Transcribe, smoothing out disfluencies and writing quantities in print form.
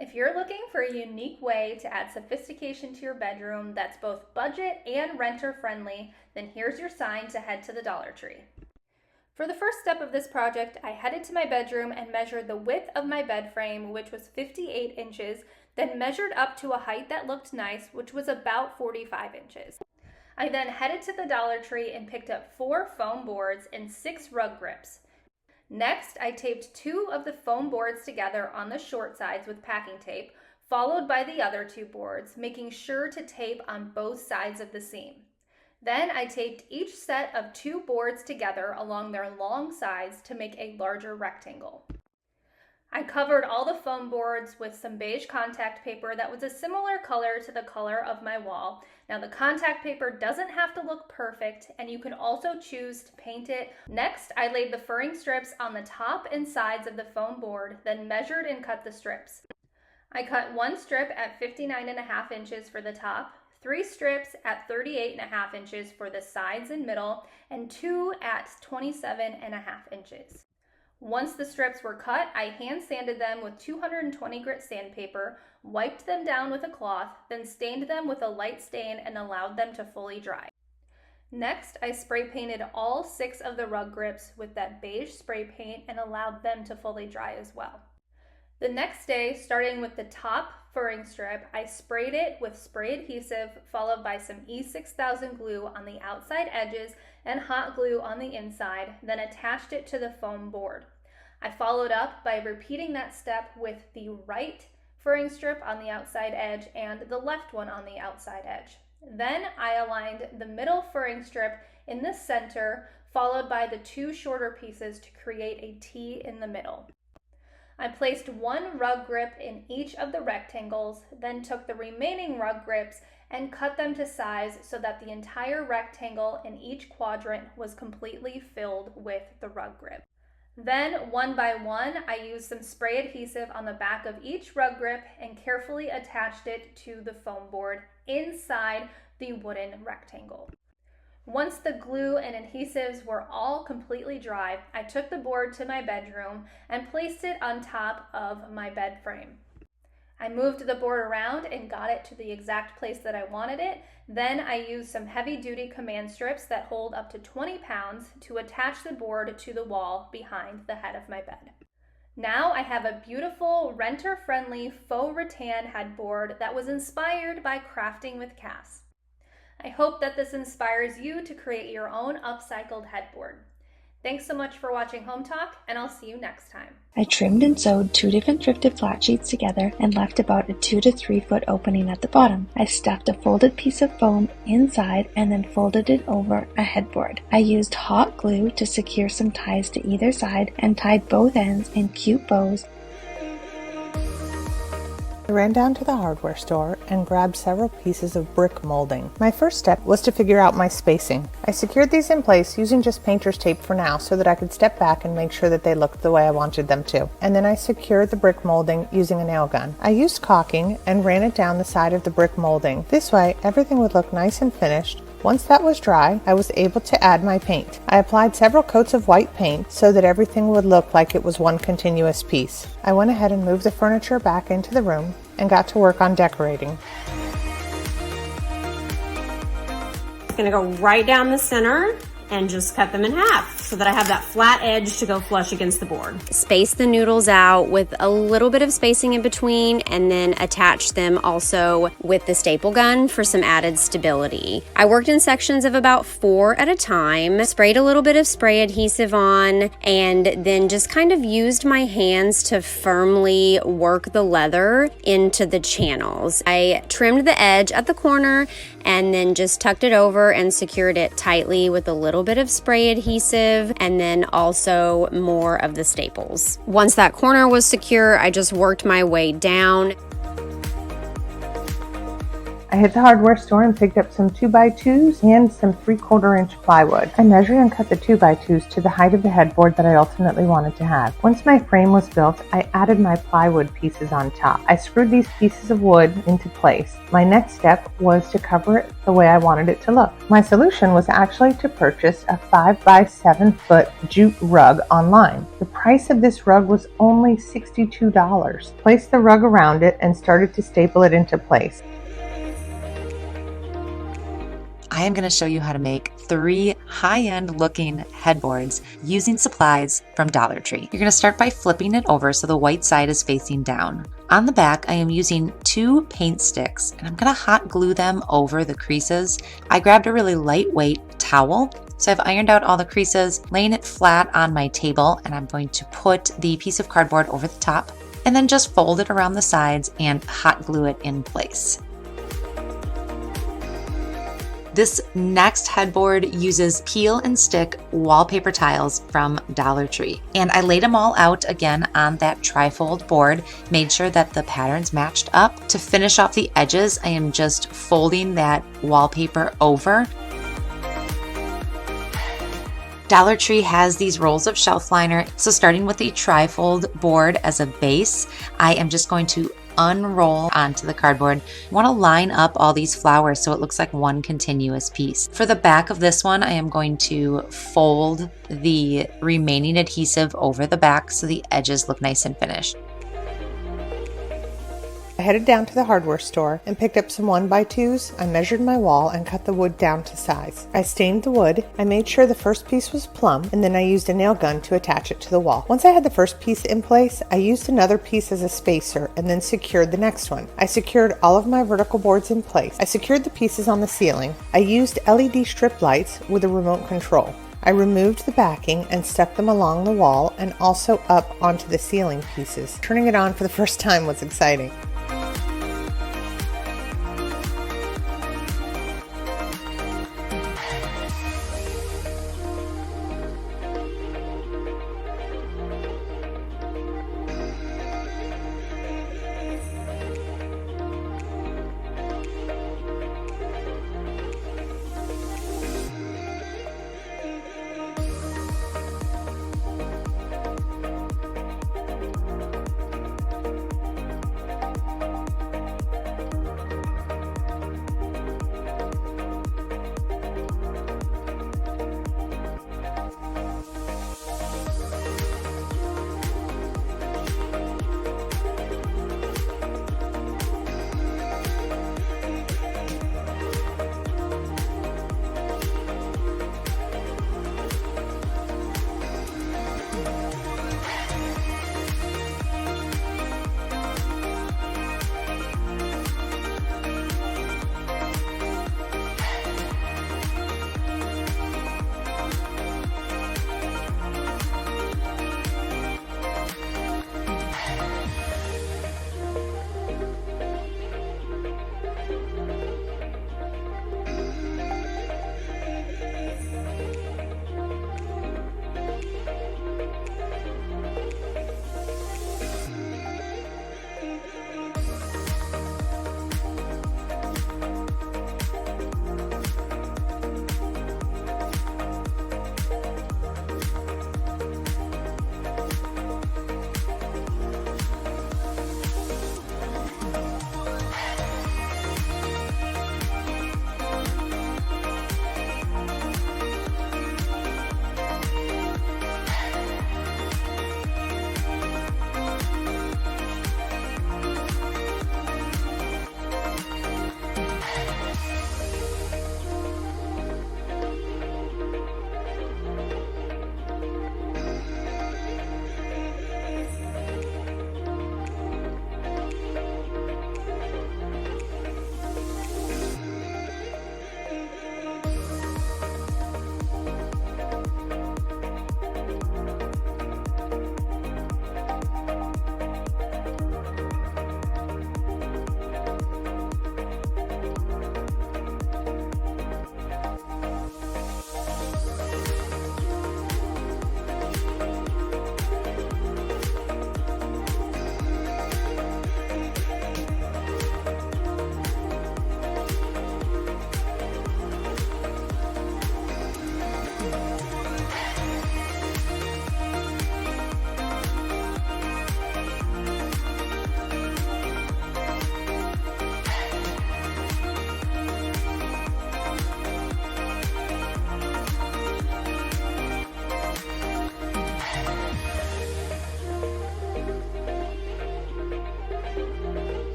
If you're looking for a unique way to add sophistication to your bedroom that's both budget and renter friendly, then here's your sign to head to the Dollar Tree. For the first step of this project, I headed to my bedroom and measured the width of my bed frame, which was 58 inches, then measured up to a height that looked nice, which was about 45 inches. I then headed to the Dollar Tree and picked up 4 foam boards and 6 rug grips. Next, I taped 2 of the foam boards together on the short sides with packing tape, followed by the other 2 boards, making sure to tape on both sides of the seam. Then I taped each set of 2 boards together along their long sides to make a larger rectangle. I covered all the foam boards with some beige contact paper that was a similar color to the color of my wall. Now the contact paper doesn't have to look perfect, and you can also choose to paint it. Next, I laid the furring strips on the top and sides of the foam board, then measured and cut the strips. I cut 1 strip at 59.5 inches for the top, 3 strips at 38.5 inches for the sides and middle, and 2 at 27.5 inches. Once the strips were cut, I hand sanded them with 220 grit sandpaper, wiped them down with a cloth, then stained them with a light stain and allowed them to fully dry. Next, I spray painted all 6 of the rug grips with that beige spray paint and allowed them to fully dry as well. The next day, starting with the top furring strip, I sprayed it with spray adhesive, followed by some E6000 glue on the outside edges and hot glue on the inside, then attached it to the foam board. I followed up by repeating that step with the right furring strip on the outside edge and the left one on the outside edge. Then I aligned the middle furring strip in the center, followed by the 2 shorter pieces to create a T in the middle. I placed 1 rug grip in each of the rectangles, then took the remaining rug grips and cut them to size so that the entire rectangle in each quadrant was completely filled with the rug grip. Then, one by one, I used some spray adhesive on the back of each rug grip and carefully attached it to the foam board inside the wooden rectangle. Once the glue and adhesives were all completely dry, I took the board to my bedroom and placed it on top of my bed frame. I moved the board around and got it to the exact place that I wanted it. Then I used some heavy-duty command strips that hold up to 20 pounds to attach the board to the wall behind the head of my bed. Now I have a beautiful renter-friendly faux rattan headboard that was inspired by crafting with Cass. I hope that this inspires you to create your own upcycled headboard. Thanks so much for watching Hometalk, and I'll see you next time. I trimmed and sewed 2 different thrifted flat sheets together and left about a 2 to 3 foot opening at the bottom. I stuffed a folded piece of foam inside and then folded it over a headboard. I used hot glue to secure some ties to either side and tied both ends in cute bows. I ran down to the hardware store and grabbed several pieces of brick molding. My first step was to figure out my spacing. I secured these in place using just painter's tape for now so that I could step back and make sure that they looked the way I wanted them to. And then I secured the brick molding using a nail gun. I used caulking and ran it down the side of the brick molding. This way, everything would look nice and finished. Once that was dry, I was able to add my paint. I applied several coats of white paint so that everything would look like it was one continuous piece. I went ahead and moved the furniture back into the room and got to work on decorating. I'm gonna go right down the center and just cut them in half so that I have that flat edge to go flush against the board. Space the noodles out with a little bit of spacing in between and then attach them also with the staple gun for some added stability. I worked in sections of about 4 at a time, sprayed a little bit of spray adhesive on, and then just kind of used my hands to firmly work the leather into the channels. I trimmed the edge at the corner and then just tucked it over and secured it tightly with a little bit of spray adhesive and then also more of the staples. Once that corner was secure, I just worked my way down. I hit the hardware store and picked up some 2x2s and some 3/4 inch plywood. I measured and cut the 2x2s to the height of the headboard that I ultimately wanted to have. Once my frame was built, I added my plywood pieces on top. I screwed these pieces of wood into place. My next step was to cover it the way I wanted it to look. My solution was actually to purchase a 5x7 jute rug online. The price of this rug was only $62. Placed the rug around it and started to staple it into place. I am going to show you how to make 3 high-end looking headboards using supplies from Dollar Tree. You're going to start by flipping it over so the white side is facing down. On the back, I am using 2 paint sticks and I'm going to hot glue them over the creases. I grabbed a really lightweight towel. So I've ironed out all the creases, laying it flat on my table, and I'm going to put the piece of cardboard over the top and then just fold it around the sides and hot glue it in place. This next headboard uses peel and stick wallpaper tiles from Dollar Tree. And I laid them all out again on that trifold board, made sure that the patterns matched up. To finish off the edges, I am just folding that wallpaper over. Dollar Tree has these rolls of shelf liner. So starting with the trifold board as a base, I am just going to unroll onto the cardboard. I want to line up all these flowers so it looks like one continuous piece. For the back of this one, I am going to fold the remaining adhesive over the back so the edges look nice and finished. I headed down to the hardware store and picked up some 1x2s. I measured my wall and cut the wood down to size. I stained the wood. I made sure the first piece was plumb, and then I used a nail gun to attach it to the wall. Once I had the first piece in place, I used another piece as a spacer and then secured the next one. I secured all of my vertical boards in place. I secured the pieces on the ceiling. I used LED strip lights with a remote control. I removed the backing and stuck them along the wall and also up onto the ceiling pieces. Turning it on for the first time was exciting.